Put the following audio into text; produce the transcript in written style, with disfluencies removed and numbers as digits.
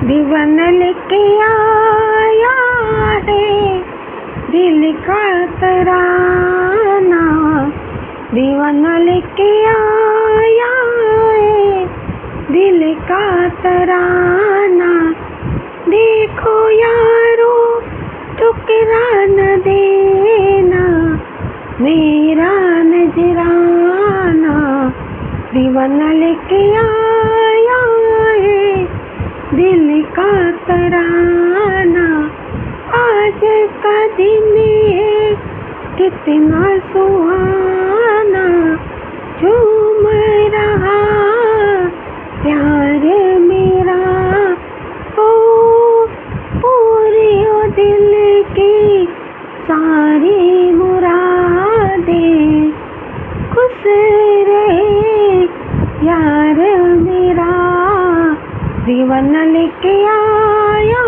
दीवाना लेके आया है दिल का तराना, दीवाना लेके आया है दिल का तराना। देखो यारो ठुकरा न देना मेरा नजराना, दीवाना लेके आया है दिल का तराना। आज का दिन है कितना सुहाना, झूम रहा प्यार मेरा, ओ पूरी हो दिल की सारी मुरादें, खुश रहे यार मेरा, दीवाना लेके आया